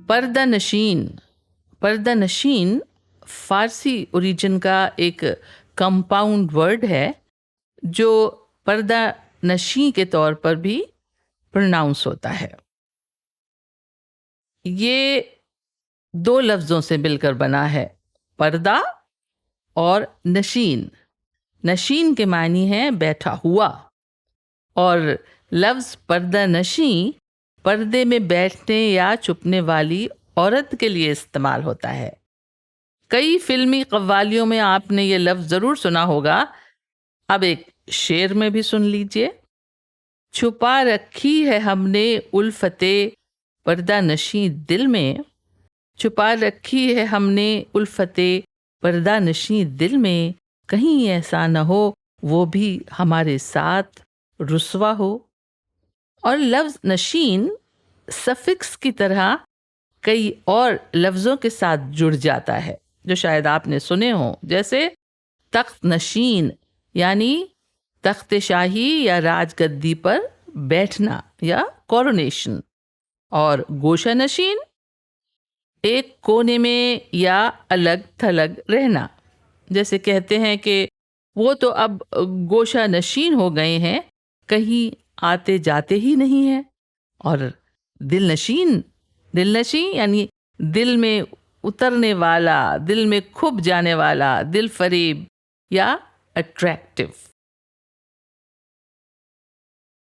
پردہ نشین. پردہ نشین فارسی اوریجن کا ایک کمپاؤنڈ ورڈ ہے جو پردہ نشیں کے طور پر بھی پروناؤنس ہوتا ہے. یہ دو لفظوں سے مل کر بنا ہے، پردہ اور نشین. نشین کے معنی ہے بیٹھا ہوا، اور لفظ پردہ نشیں پردے میں بیٹھنے یا چھپنے والی عورت کے لیے استعمال ہوتا ہے. کئی فلمی قوالیوں میں آپ نے یہ لفظ ضرور سنا ہوگا. اب ایک شعر میں بھی سن لیجئے. چھپا رکھی ہے ہم نے الفت پردہ نشیں دل میں، چھپا رکھی ہے ہم نے الفت پردہ نشیں دل میں، کہیں ایسا نہ ہو وہ بھی ہمارے ساتھ رسوا ہو. اور لفظ نشین سفکس کی طرح کئی اور لفظوں کے ساتھ جڑ جاتا ہے جو شاید آپ نے سنے ہوں، جیسے تخت نشین یعنی تخت شاہی یا راج گدی پر بیٹھنا یا کورونیشن، اور گوشہ نشین ایک کونے میں یا الگ تھلگ رہنا. جیسے کہتے ہیں کہ وہ تو اب گوشہ نشین ہو گئے ہیں، کہیں آتے جاتے ہی نہیں ہیں. اور دل نشین، دل نشین یعنی دل میں اترنے والا، دل میں کھپ جانے والا، دل فریب یا اٹریکٹیو.